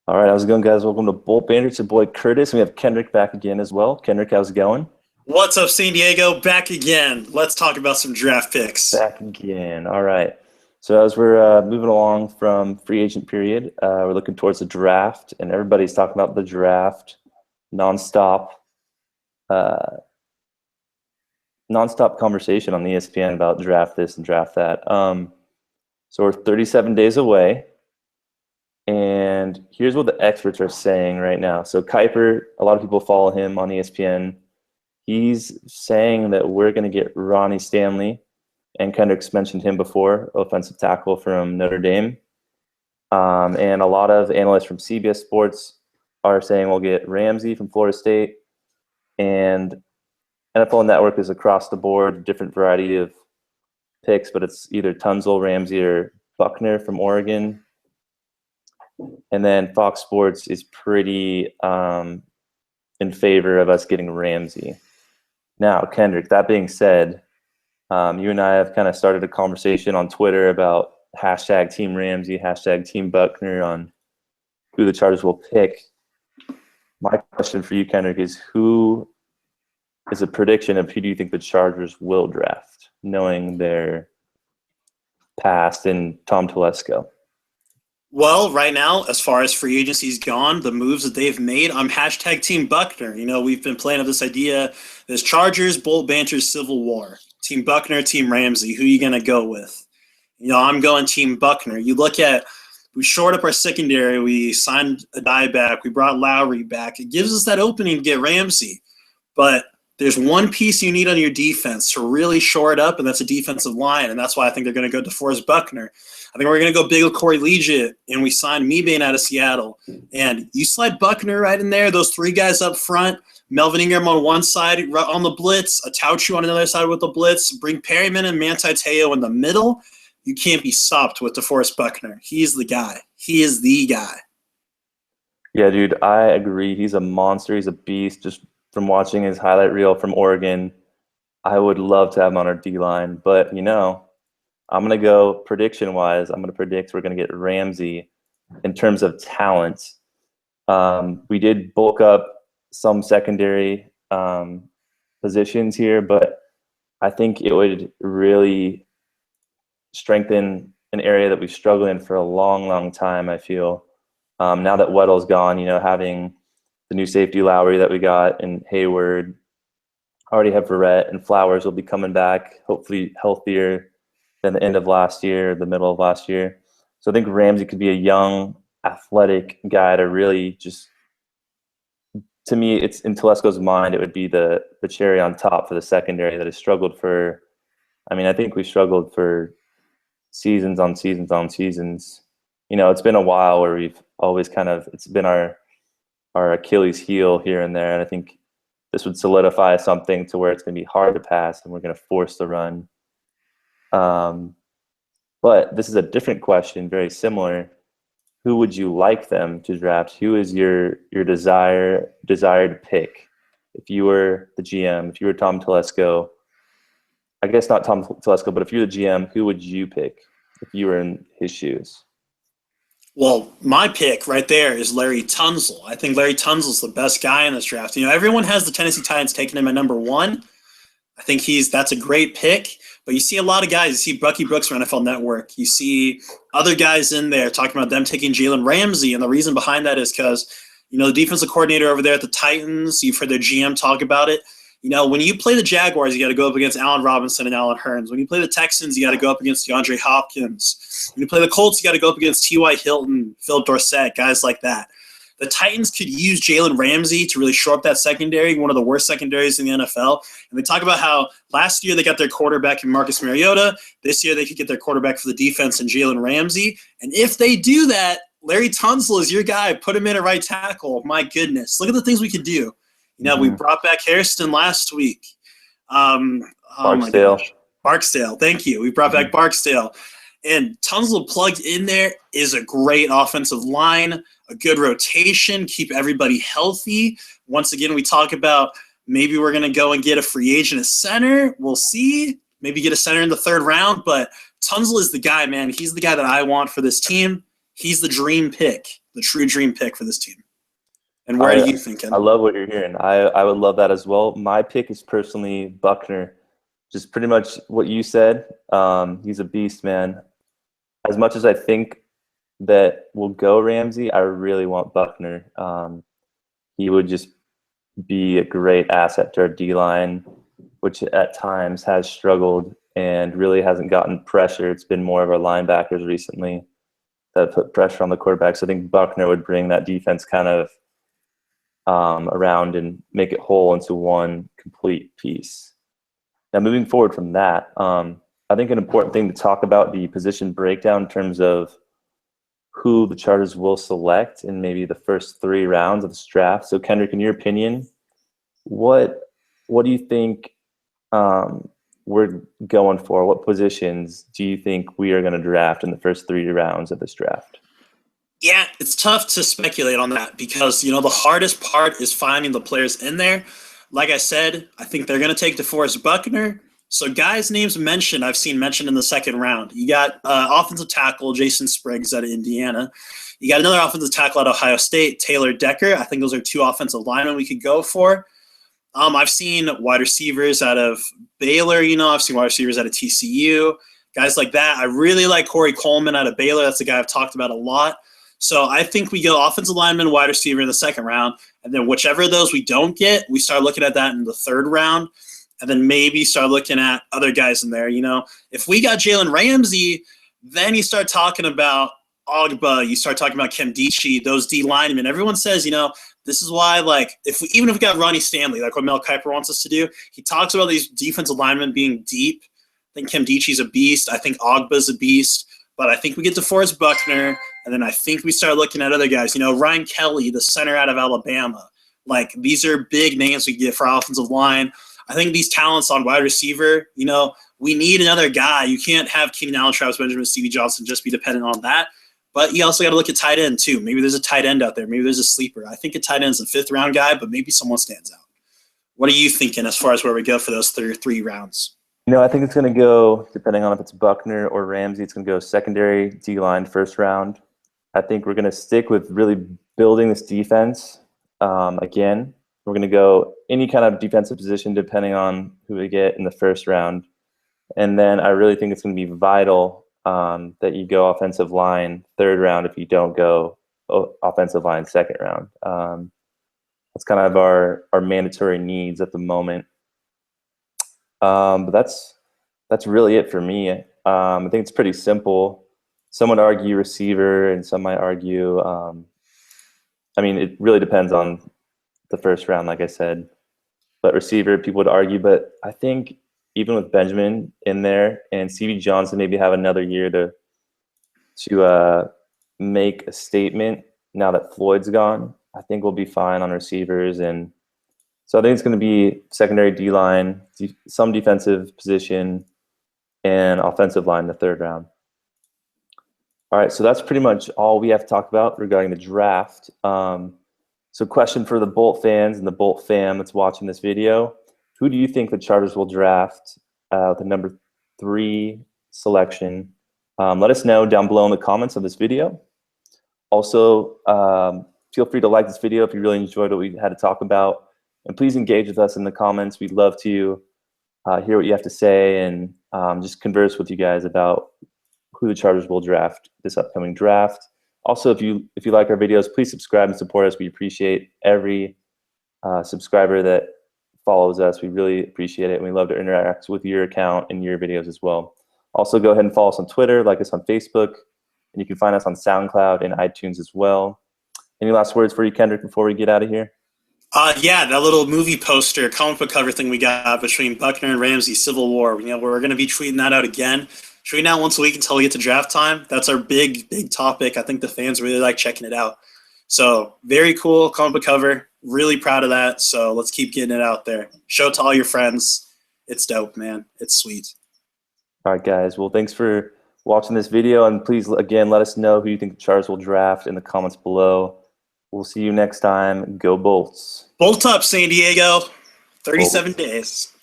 All right, how's it going, guys? Welcome to Banter. It's your boy Curtis. We have Kendrick back again as well. Kendrick, how's it going? What's up, San Diego? Back again. Let's talk about some draft picks. Back again. All right. So as we're moving along from free agent period, we're looking towards the draft, and everybody's talking about the draft nonstop, uh, nonstop conversation on ESPN about draft this and draft that. So we're 37 days away, and here's what the experts are saying right now. So Kuiper, a lot of people follow him on ESPN. He's saying that we're going to get Ronnie Stanley, and Kendrick's mentioned him before, offensive tackle from Notre Dame. And a lot of analysts from CBS Sports are saying we'll get Ramsey from Florida State. And NFL Network is across the board, different variety of picks, but it's either Tunzel, Ramsey, or Buckner from Oregon. And then Fox Sports is pretty in favor of us getting Ramsey. Now, Kendrick, that being said, you and I have kind of started a conversation on Twitter about hashtag Team Ramsey, hashtag Team Buckner on who the Chargers will pick. My question for you, Kendrick, is who is a prediction of who do you think the Chargers will draft, knowing their past in Tom Telesco? Well, right now, as far as free agency's gone, the moves that they've made, I'm hashtag Team Buckner. You know, we've been playing with this idea, this Chargers, Bull Banter, Civil War. Team Buckner, Team Ramsey. Who are you going to go with? You know, I'm going Team Buckner. You look at, we shored up our secondary. We signed a guy back. We brought Lowry back. It gives us that opening to get Ramsey. But there's one piece you need on your defense to really shore it up, and that's a defensive line. And that's why I think they're going to go DeForest Buckner. I think we're going to go big with Corey Liuget, and we signed Mebane out of Seattle. And you slide Buckner right in there, those three guys up front, Melvin Ingram on one side on the blitz, Atauchu on another side with the blitz, bring Perryman and Manti Te'o in the middle. You can't be stopped with DeForest Buckner. He's the guy. He is the guy. Yeah, dude, I agree. He's a monster. He's a beast. Just from watching his highlight reel from Oregon, I would love to have him on our D-line. But, I'm going to go prediction-wise. I'm going to predict we're going to get Ramsey in terms of talent. We did bulk up some secondary positions here, but I think it would really strengthen an area that we've struggled in for a long, long time, I feel. Now that Weddle's gone, having the new safety Lowry that we got and Hayward, already have Verrett, and Flowers will be coming back, hopefully healthier than the end of last year, the middle of last year. So I think Ramsey could be a young, athletic guy to really just, to me, it's in Telesco's mind, it would be the cherry on top for the secondary that has struggled for, I think we struggled for seasons on seasons on seasons. It's been a while where we've always it's been our Achilles heel here and there. And I think this would solidify something to where it's going to be hard to pass and we're going to force the run. But this is a different question, very similar. Who would you like them to draft? Who is your desired pick? If you were the GM, if you were Tom Telesco, I guess not Tom Telesco, but if you're the GM, who would you pick if you were in his shoes? Well, my pick right there is Larry Tunzel. I think Larry Tunzel's the best guy in this draft. Everyone has the Tennessee Titans taking him at number one. I think that's a great pick. But you see a lot of guys. You see Bucky Brooks from NFL Network. You see other guys in there talking about them taking Jalen Ramsey. And the reason behind that is because, the defensive coordinator over there at the Titans, you've heard their GM talk about it. When you play the Jaguars, you got to go up against Allen Robinson and Allen Hurns. When you play the Texans, you got to go up against DeAndre Hopkins. When you play the Colts, you got to go up against T.Y. Hilton, Phil Dorsett, guys like that. The Titans could use Jalen Ramsey to really shore up that secondary, one of the worst secondaries in the NFL. And they talk about how last year they got their quarterback in Marcus Mariota. This year they could get their quarterback for the defense in Jalen Ramsey. And if they do that, Larry Tunzel is your guy. Put him in at right tackle. My goodness. Look at the things we could do. We brought back Hairston last week. Barksdale. Barksdale, thank you. We brought back Barksdale. And Tunzel plugged in there is a great offensive line, a good rotation, keep everybody healthy. Once again, we talk about maybe we're going to go and get a free agent at center. We'll see. Maybe get a center in the third round. But Tunzel is the guy, man. He's the guy that I want for this team. he's the dream pick, the true dream pick for this team. And where are I you I thinking? love what you're hearing. I would love that as well. My pick is personally Buckner. Just pretty much what you said. He's a beast, man. As much as I think that will go Ramsey, I really want Buckner. He would just be a great asset to our D line, which at times has struggled and really hasn't gotten pressure. It's been more of our linebackers recently that put pressure on the quarterback. So I think Buckner would bring that defense kind of around and make it whole into one complete piece. Now, moving forward from that, I think an important thing to talk about the position breakdown in terms of who the Chargers will select in maybe the first 3 rounds of this draft. So, Kendrick, in your opinion, what do you think we're going for? What positions do you think we are going to draft in the first 3 rounds of this draft? Yeah, it's tough to speculate on that because, the hardest part is finding the players in there. Like I said, I think they're going to take DeForest Buckner. So guys' names mentioned, I've seen mentioned in the second round. You got offensive tackle Jason Spriggs out of Indiana. You got another offensive tackle out of Ohio State, Taylor Decker. I think those are 2 offensive linemen we could go for. I've seen wide receivers out of Baylor, I've seen wide receivers out of TCU, guys like that. I really like Corey Coleman out of Baylor. That's a guy I've talked about a lot. So I think we go offensive lineman, wide receiver in the second round, and then whichever of those we don't get, we start looking at that in the third round, and then maybe start looking at other guys in there. If we got Jalen Ramsey, then you start talking about Ogba, you start talking about Kemdichi, those D linemen. Everyone says, this is why, even if we got Ronnie Stanley, like what Mel Kiper wants us to do, he talks about these defensive linemen being deep. I think Kemdichi's a beast. I think Ogba's a beast. But I think we get to Forrest Buckner, and then I think we start looking at other guys. Ryan Kelly, the center out of Alabama. These are big names we get for offensive line. I think these talents on wide receiver, we need another guy. You can't have Keenan Allen, Travis Benjamin, Stevie Johnson just be dependent on that. But you also got to look at tight end, too. Maybe there's a tight end out there. Maybe there's a sleeper. I think a tight end is a 5th-round guy, but maybe someone stands out. What are you thinking as far as where we go for those 3 rounds? I think it's going to go, depending on if it's Buckner or Ramsey, it's going to go secondary, D-line, first round. I think we're going to stick with really building this defense. Again, we're going to go any kind of defensive position depending on who we get in the first round. And then I really think it's going to be vital that you go offensive line third round if you don't go offensive line second round. That's kind of our mandatory needs at the moment. But that's really it for me. I think it's pretty simple. Some would argue receiver, and some might argue. It really depends on the first round, like I said. But receiver, people would argue. But I think even with Benjamin in there and Stevie Johnson, maybe have another year to make a statement. Now that Floyd's gone, I think we'll be fine on receivers and. So I think it's going to be secondary D-line, some defensive position, and offensive line in the third round. All right, so that's pretty much all we have to talk about regarding the draft. So question for the Bolt fans and the Bolt fam that's watching this video. Who do you think the Chargers will draft with the number 3 selection? Let us know down below in the comments of this video. Also, feel free to like this video if you really enjoyed what we had to talk about. And please engage with us in the comments. We'd love to hear what you have to say and just converse with you guys about who the Chargers will draft this upcoming draft. Also, if you like our videos, please subscribe and support us. We appreciate every subscriber that follows us. We really appreciate it, and we love to interact with your account and your videos as well. Also, go ahead and follow us on Twitter, like us on Facebook, and you can find us on SoundCloud and iTunes as well. Any last words for you, Kendrick, before we get out of here? Yeah, that little movie poster, comic book cover thing we got between Buckner and Ramsey, Civil War. We're going to be tweeting that out again. Tweeting out once a week until we get to draft time. That's our big topic. I think the fans really like checking it out. So very cool comic book cover. Really proud of that. So let's keep getting it out there. Show it to all your friends. It's dope, man. It's sweet. All right, guys. Well, thanks for watching this video, and please again let us know who you think the Chargers will draft in the comments below. We'll see you next time. Go Bolts. Bolt up, San Diego. 37 days.